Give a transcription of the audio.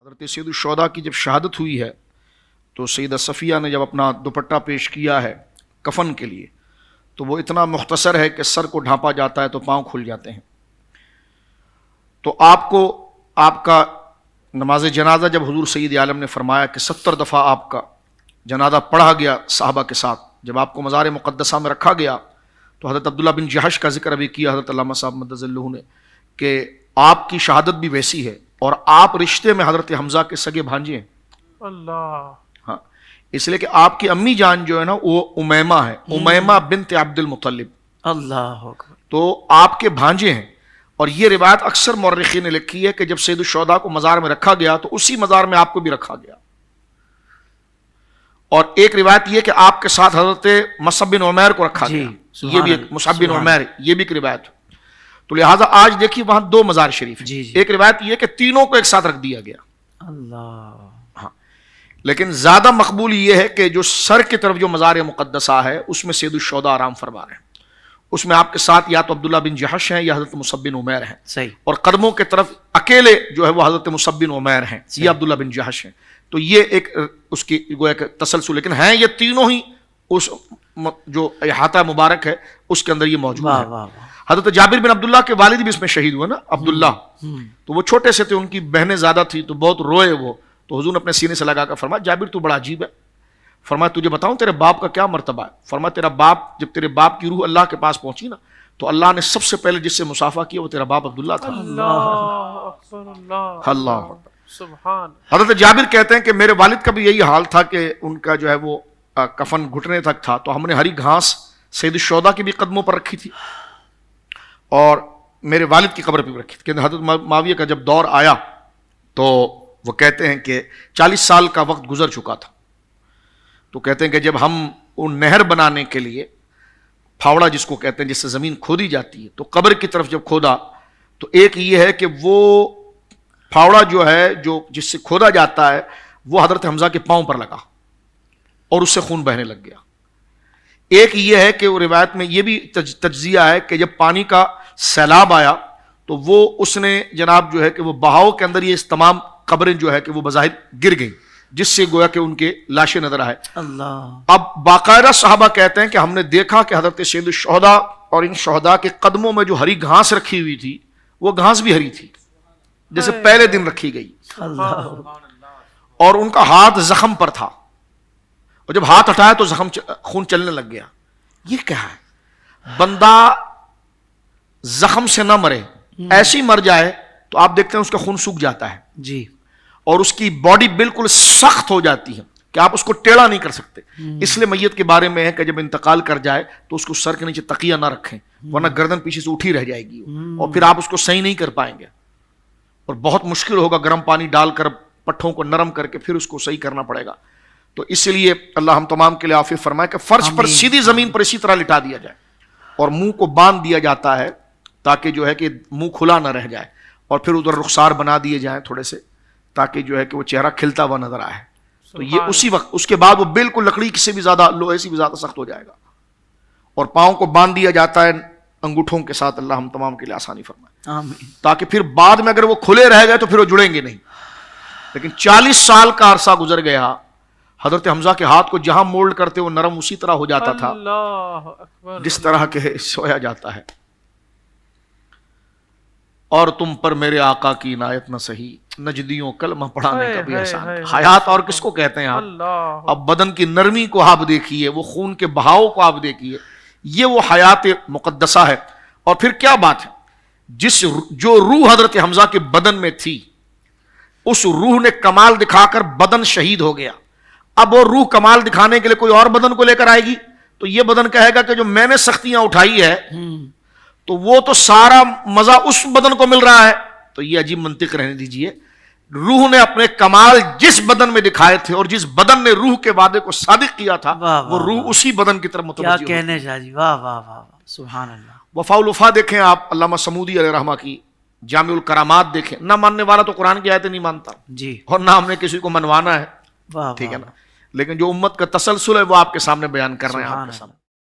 حضرت سید الشہداء کی جب شہادت ہوئی ہے تو سیدہ صفیہ نے جب اپنا دوپٹہ پیش کیا ہے کفن کے لیے تو وہ اتنا مختصر ہے کہ سر کو ڈھانپا جاتا ہے تو پاؤں کھل جاتے ہیں. تو آپ کا نماز جنازہ جب حضور سید عالم نے فرمایا کہ 70 دفعہ آپ کا جنازہ پڑھا گیا صحابہ کے ساتھ، جب آپ کو مزار مقدسہ میں رکھا گیا تو حضرت عبداللہ بن جہش کا ذکر ابھی کیا حضرت علامہ صاحب مدد ذلہ نے کہ آپ کی شہادت بھی ویسی ہے اور آپ رشتے میں حضرت حمزہ کے سگے بھانجے ہیں. اللہ، ہاں، اس لیے کہ آپ کی امی جان جو ہے نا وہ امیمہ ہے، امیمہ بنت عبد المطلب، اللہ اکبر. تو آپ کے بھانجے ہیں. اور یہ روایت اکثر مورخین نے لکھی ہے کہ جب سید الشہداء کو مزار میں رکھا گیا تو اسی مزار میں آپ کو بھی رکھا گیا. اور ایک روایت یہ کہ آپ کے ساتھ حضرت مصعب بن عمیر کو رکھا گیا، یہ بھی ایک مصعب بن عمیر، یہ بھی ایک روایت. تو لہٰذا آج دیکھیے وہاں 2 مزار شریف ہیں. ایک روایت یہ کہ تینوں کو ایک ساتھ رکھ دیا گیا. اللہ، ہاں، لیکن زیادہ مقبول یہ ہے کہ جو سر کی طرف جو مزار مقدسہ ہے اس میں سید الشہداء آرام فرما رہے ہیں. اس میں آپ کے ساتھ یا تو عبداللہ بن جہش ہیں یا حضرت مصعب بن عمیر ہیں. صحیح. اور قدموں کے طرف اکیلے جو ہے وہ حضرت مصعب بن عمیر ہیں یا عبداللہ بن جہش ہیں. تو یہ ایک اس کی گویا کہ تسلسل، لیکن ہیں یہ تینوں ہی اس جو احاطہ مبارک ہے اس کے اندر یہ موجود واہ ہے. واہ واہ. حضرت جابر بن عبداللہ کے والد بھی اس میں شہید ہوئے نا، عبداللہ. تو وہ چھوٹے سے تھے، ان کی بہنیں زیادہ تھی تو بہت روئے وہ. تو حضور نے اپنے سینے سے لگا کر فرمایا جابر تو بڑا عجیب ہے. فرمایا تجھے بتاؤں تیرے باپ کا کیا مرتبہ ہے؟ فرمایا تیرا باپ، جب تیرے باپ کی روح اللہ کے پاس پہنچی نا تو اللہ نے سب سے پہلے جس سے مصافحہ کیا وہ تیرا باپ عبداللہ تھا. اللہ اکبر. اللہ اللہ. سبحان. حضرت جابر کہتے ہیں کہ میرے والد کا بھی یہی حال تھا کہ ان کا جو ہے وہ کفن گھٹنے تک تھا، تو ہم نے ہری گھاس سید الشہداء کی بھی قدموں پر رکھی تھی اور میرے والد کی قبر پہ بھی رکھی تھی. کہ حضرت معاویہ کا جب دور آیا تو وہ کہتے ہیں کہ 40 سال کا وقت گزر چکا تھا. تو کہتے ہیں کہ جب ہم ان نہر بنانے کے لیے پھاوڑا جس کو کہتے ہیں جس سے زمین کھودی جاتی ہے، تو قبر کی طرف جب کھودا تو ایک یہ ہے کہ وہ پھاوڑا جو ہے جو جس سے کھودا جاتا ہے وہ حضرت حمزہ کے پاؤں پر لگا اور اس سے خون بہنے لگ گیا. ایک یہ ہے کہ وہ روایت میں یہ بھی تجزیہ ہے کہ جب پانی کا سیلاب آیا تو وہ اس نے جناب جو ہے کہ وہ بہاؤ کے اندر یہ تمام قبریں جو ہے کہ وہ بظاہر گر گئیں، جس سے گویا کہ ان کے لاشیں نظر آئے. اللہ. اب باقاعدہ صحابہ کہتے ہیں کہ ہم نے دیکھا کہ حضرت سید الشہداء اور ان شہداء کے قدموں میں جو ہری گھاس رکھی ہوئی تھی وہ گھاس بھی ہری تھی جیسے پہلے دن رکھی گئی، اللہ. اور ان کا ہاتھ زخم پر تھا اور جب ہاتھ ہٹایا تو زخم خون چلنے لگ گیا. یہ کیا ہے؟ بندہ زخم سے نہ مرے، ایسی مر جائے تو آپ دیکھتے ہیں اس کا خون سوکھ جاتا ہے جی. اور اس کی باڈی بالکل سخت ہو جاتی ہے کہ آپ اس کو ٹیڑھا نہیں کر سکتے. اس لیے میت کے بارے میں ہے کہ جب انتقال کر جائے تو اس کو سر کے نیچے تکیہ نہ رکھیں ورنہ گردن پیچھے سے اٹھی رہ جائے گی اور پھر آپ اس کو صحیح نہیں کر پائیں گے اور بہت مشکل ہوگا گرم پانی ڈال کر پٹھوں کو نرم کر کے پھر اس کو صحیح کرنا پڑے گا. تو اس لیے اللہ ہم تمام کے لیے عافیت فرمائے کہ فرش پر سیدھی زمین پر اسی طرح لٹا دیا جائے اور منہ کو باندھ دیا جاتا ہے تاکہ جو ہے کہ منہ کھلا نہ رہ جائے، اور پھر ادھر رخسار بنا دیے جائیں تھوڑے سے تاکہ جو ہے کہ وہ چہرہ کھلتا ہوا نظر آئے. تو یہ اسی وقت، اس کے بعد وہ بالکل لکڑی سے بھی زیادہ، لوہے سے بھی زیادہ سخت ہو جائے گا اور پاؤں کو باندھ دیا جاتا ہے انگوٹھوں کے ساتھ. اللہ ہم تمام کے لیے آسانی فرمائے آمین. تاکہ پھر بعد میں اگر وہ کھلے رہ گئے تو پھر وہ جڑیں گے نہیں. لیکن 40 سال کا عرصہ گزر گیا، حضرت حمزہ کے ہاتھ کو جہاں مولڈ کرتے وہ نرم اسی طرح ہو جاتا تھا اللہ اکبر. جس طرح کے سویا جاتا ہے. اور تم پر میرے آقا کی عنایت نہ سہی، نجدیوں کلمہ پڑھانے کا بھی احسان. حیات اور کس کو کہتے ہیں آپ؟ اللہ. اب بدن کی نرمی کو آپ دیکھیے، وہ خون کے بہاؤ کو آپ دیکھیے، یہ وہ حیات مقدسہ ہے. اور پھر کیا بات ہے، جو روح حضرت حمزہ کے بدن میں تھی اس روح نے کمال دکھا کر بدن شہید ہو گیا. اب وہ روح کمال دکھانے کے لیے کوئی اور بدن کو لے کر آئے گی تو یہ بدن کہے گا کہ جو میں نے سختیاں اٹھائی ہے تو وہ تو سارا مزہ اس بدن کو مل رہا ہے. تو یہ عجیب منطق رہنے دیجئے. روح نے اپنے کمال جس بدن میں دکھائے تھے اور جس بدن نے روح کے وعدے کو صادق کیا تھا وہ روح اسی بدن کی طرف متوجہ. کیا کہنے شاہ جی، واہ واہ واہ، سبحان اللہ. وفاء الوفا دیکھیں آپ، علامہ سمودی علیہ رحمہ کی جامع الکرامات دیکھیں. نہ ماننے والا تو قرآن کی آیتیں نہیں مانتا جی. اور نہ ہم نے کسی کو منوانا ہے، واہ ٹھیک ہے نا. لیکن جو امت کا تسلسل ہے وہ آپ کے سامنے بیان کر رہے ہیں آپ کے سامنے.